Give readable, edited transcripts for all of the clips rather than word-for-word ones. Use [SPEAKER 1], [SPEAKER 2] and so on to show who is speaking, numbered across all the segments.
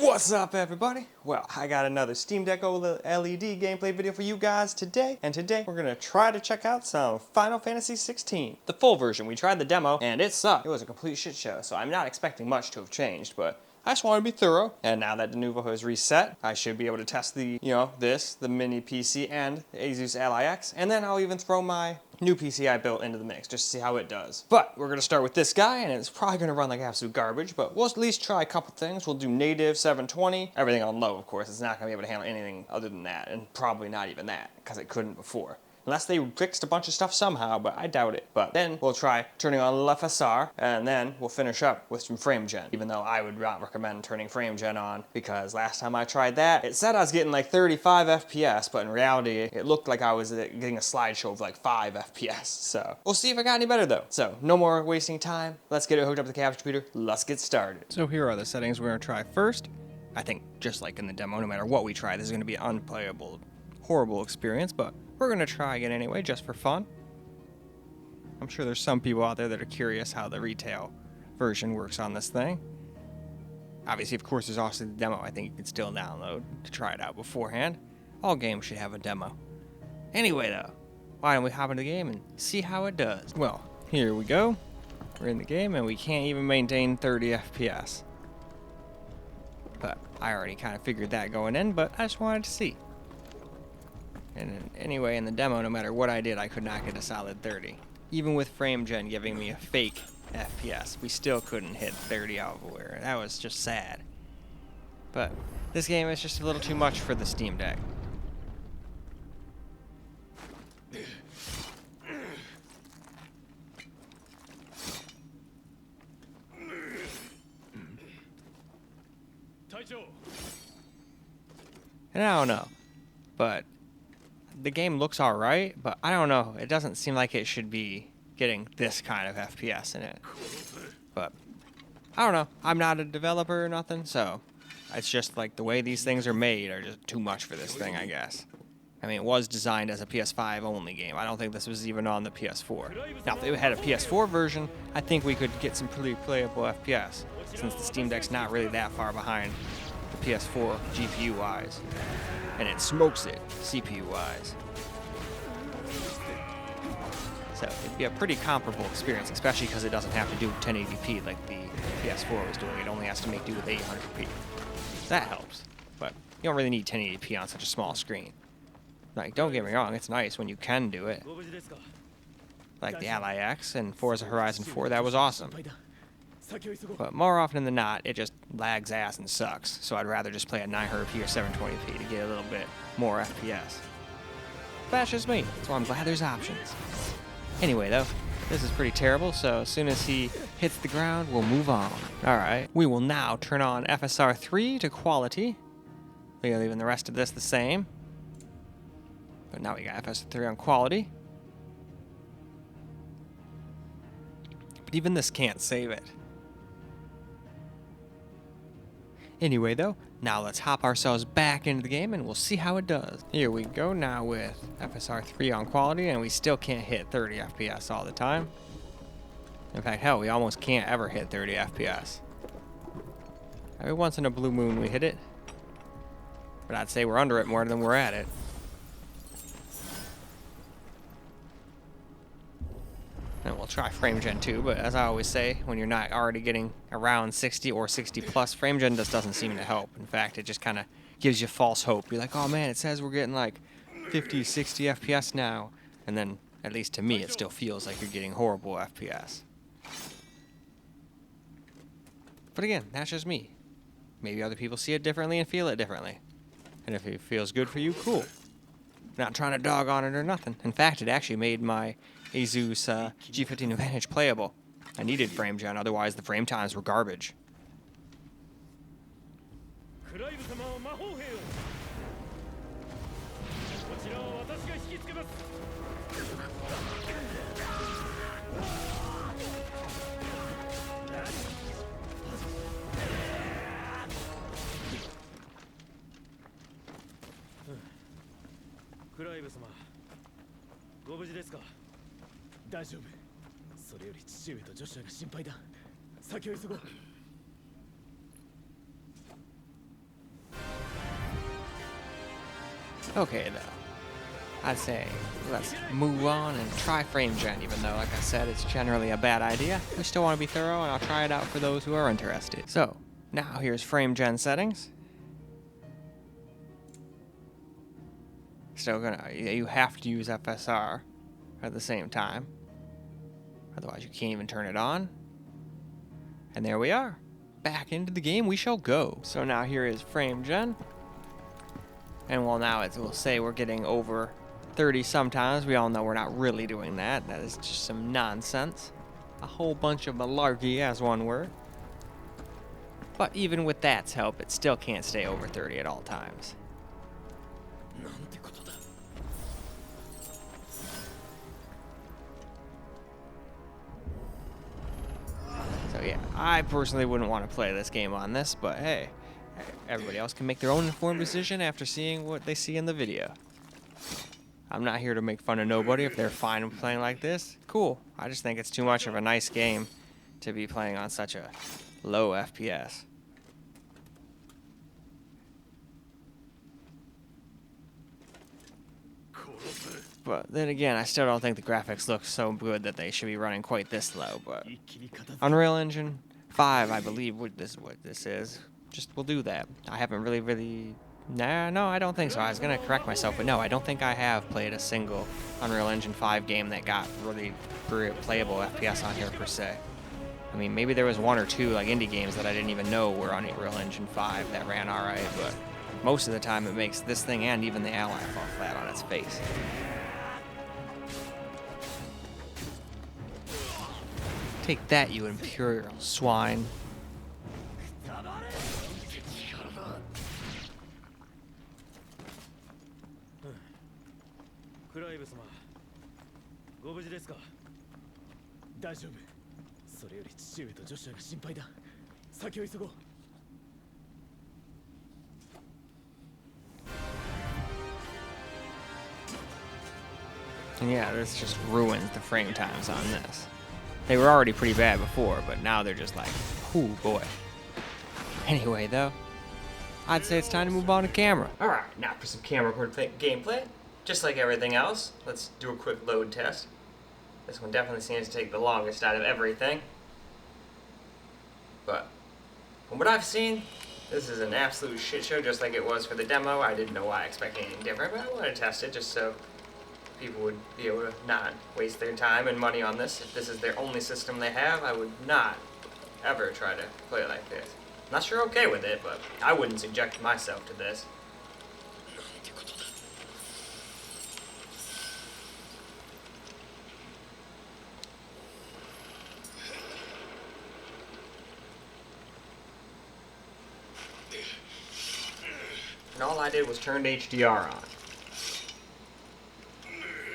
[SPEAKER 1] What's up, everybody? Well, I got another Steam Deck OLED gameplay video for you guys today, and today we're gonna try to check out some Final Fantasy XVI. The full version. We tried the demo, and it sucked. It was a complete shit show, so I'm not expecting much to have changed, but I just want to be thorough. And now that the Denuvo has reset, I should be able to test the mini PC and the Asus Ally X, and then I'll even throw my new PC I built into the mix just to see how it does. But we're gonna start with this guy, and it's probably gonna run like absolute garbage, but we'll at least try a couple things. We'll do native 720, everything on low, of course. It's not gonna be able to handle anything other than that, and probably not even that, because it couldn't before. Unless they fixed a bunch of stuff somehow, but I doubt it. But then we'll try turning on FSR, and then we'll finish up with some frame gen, even though I would not recommend turning frame gen on, because last time I tried that, it said I was getting like 35 FPS, but in reality, it looked like I was getting a slideshow of like 5 FPS. So we'll see if I got any better though. So no more wasting time. Let's get it hooked up to the capture computer. Let's get started. So here are the settings we're gonna try first. I think just like in the demo, no matter what we try, this is gonna be an unplayable, horrible experience, but we're gonna try it anyway, just for fun. I'm sure there's some people out there that are curious how the retail version works on this thing. Obviously, of course, there's also the demo I think you can still download to try it out beforehand. All games should have a demo. Anyway though, why don't we hop into the game and see how it does? Well, here we go. We're in the game and we can't even maintain 30 FPS. But I already kind of figured that going in, but I just wanted to see. And anyway, in the demo, no matter what I did, I could not get a solid 30. Even with frame gen giving me a fake FPS, we still couldn't hit 30 out of nowhere. That was just sad. But this game is just a little too much for the Steam Deck. And I don't know, but the game looks alright, but I don't know. It doesn't seem like it should be getting this kind of FPS in it. But I don't know. I'm not a developer or nothing, so it's just like the way these things are made are just too much for this thing, I guess. I mean, it was designed as a PS5 only game. I don't think this was even on the PS4. Now, if it had a PS4 version, I think we could get some pretty playable FPS, since the Steam Deck's not really that far behind the PS4 GPU-wise. And it smokes it, CPU-wise. So it'd be a pretty comparable experience, especially because it doesn't have to do 1080p like the PS4 was doing. It only has to make do with 800p. That helps, but you don't really need 1080p on such a small screen. Like, don't get me wrong, it's nice when you can do it. Like the Ally X and Forza Horizon 4, that was awesome. But more often than not, it just lags ass and sucks, so I'd rather just play at 900p or 720p to get a little bit more FPS. That's just me, so I'm glad there's options. Anyway though, this is pretty terrible, so as soon as he hits the ground, we'll move on. Alright, we will now turn on FSR 3 to quality. We're leaving the rest of this the same. But now we got FSR 3 on quality. But even this can't save it. Anyway though, now let's hop ourselves back into the game and we'll see how it does. Here we go now with FSR 3 on quality, and we still can't hit 30 FPS all the time. In fact, hell, we almost can't ever hit 30 FPS. Every once in a blue moon we hit it, but I'd say we're under it more than we're at it. And we'll try frame gen too, but as I always say, when you're not already getting around 60 or 60 plus, frame gen just doesn't seem to help. In fact, it just kind of gives you false hope. You're like, oh man, it says we're getting like 50, 60 FPS now. And then, at least to me, it still feels like you're getting horrible FPS. But again, that's just me. Maybe other people see it differently and feel it differently. And if it feels good for you, cool. Not trying to dog on it or nothing. In fact, it actually made my Asus G15 Advantage playable. I needed frame gen, otherwise the frame times were garbage. Okay, though. I'd say let's move on and try frame gen, even though, like I said, it's generally a bad idea. We still want to be thorough, and I'll try it out for those who are interested. So, now here's frame gen settings. Still you have to use FSR at the same time. Otherwise, you can't even turn it on. And there we are. Back into the game we shall go. So now here is frame gen. And well, now it will say we're getting over 30 sometimes. We all know we're not really doing that. That is just some nonsense. A whole bunch of malarkey as one word. But even with that's help, it still can't stay over 30 at all times. So yeah, I personally wouldn't want to play this game on this, but hey, everybody else can make their own informed decision after seeing what they see in the video. I'm not here to make fun of nobody. If they're fine with playing like this, cool. I just think it's too much of a nice game to be playing on such a low FPS. But then again, I still don't think the graphics look so good that they should be running quite this low. But Unreal Engine 5, I believe what this is. Just we'll do that. I haven't really. No, I don't think so. I was gonna correct myself, but no, I don't think I have played a single Unreal Engine 5 game that got really playable FPS on here per se. I mean, maybe there was one or two like indie games that I didn't even know were on Unreal Engine 5 that ran alright, but most of the time it makes this thing and even the Ally fall flat on its face. Take that, you imperial swine. And yeah, this just ruins the frame times on this. They were already pretty bad before, but now they're just like, ooh boy. Anyway though, I'd say it's time to move on to camera. Alright, now for some camera gameplay. Just like everything else, let's do a quick load test. This one definitely seems to take the longest out of everything. But from what I've seen, this is an absolute shit show, just like it was for the demo. I didn't know why I expected anything different, but I wanted to test it just so people would be able to not waste their time and money on this. If this is their only system they have, I would not ever try to play like this. I'm not sure okay with it, but I wouldn't subject myself to this. And all I did was turn HDR on.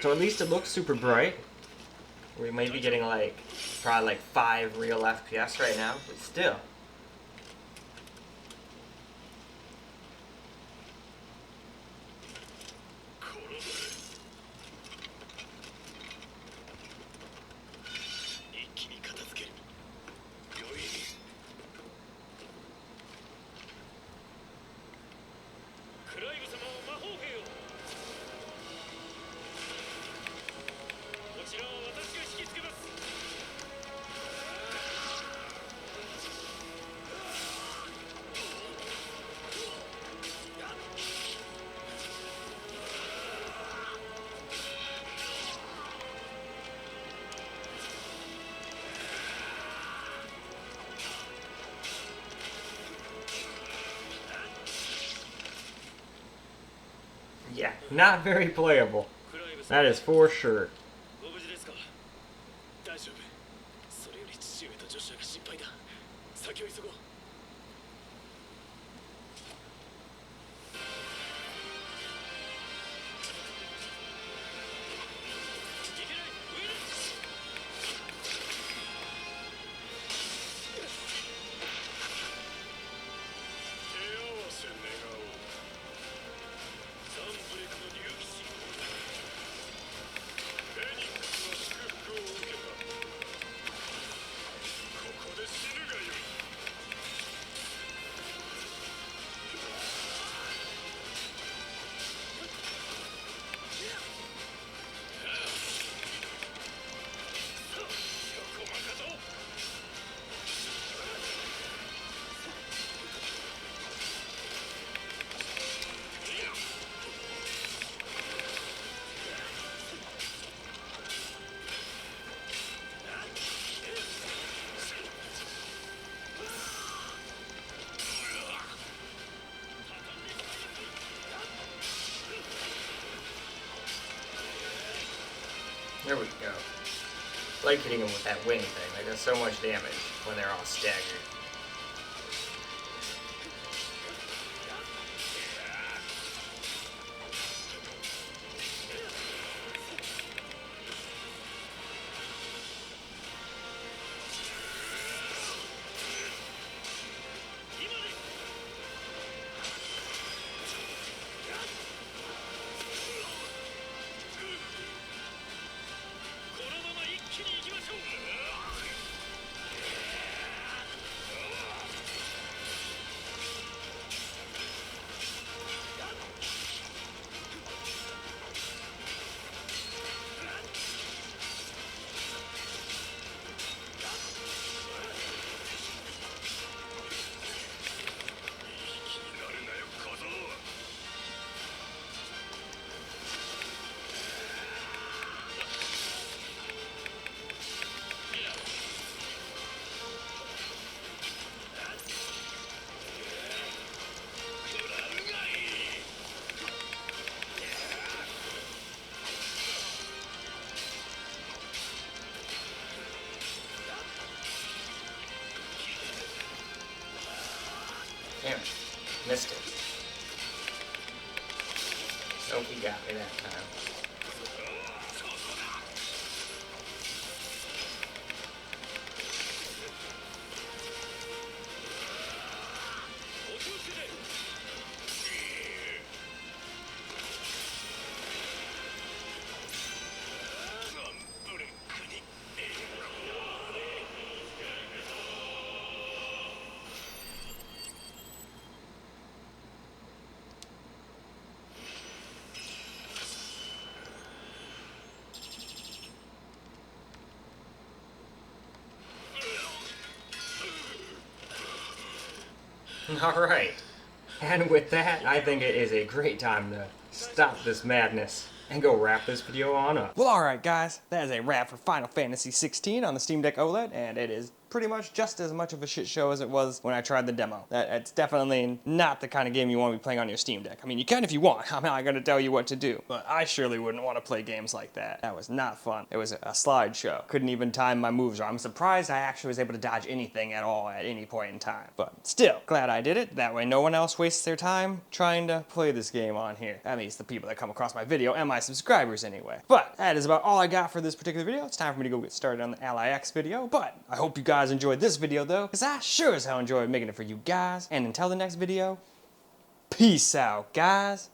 [SPEAKER 1] So at least it looks super bright. We might be getting like, probably like 5 real FPS right now, but still. Yeah, not very playable. That is for sure. There we go. Like hitting them with that wing thing. They do so much damage when they're all staggered. Damn it. Missed it. Sophie got me that time. Alright, and with that, I think it is a great time to stop this madness and go wrap this video on up. Well, alright guys, that is a wrap for Final Fantasy XVI on the Steam Deck OLED, and it is pretty much just as much of a shit show as it was when I tried the demo. It's definitely not the kind of game you want to be playing on your Steam Deck. I mean, you can if you want. I'm not going to tell you what to do, but I surely wouldn't want to play games like that. That was not fun. It was a slideshow. Couldn't even time my moves. I'm surprised I actually was able to dodge anything at all at any point in time. But still, glad I did it. That way no one else wastes their time trying to play this game on here. At least the people that come across my video and my subscribers anyway. But that is about all I got for this particular video. It's time for me to go get started on the Ally X video. But I hope you guys enjoyed this video though, because I sure as hell enjoyed making it for you guys. And until the next video, peace out, guys.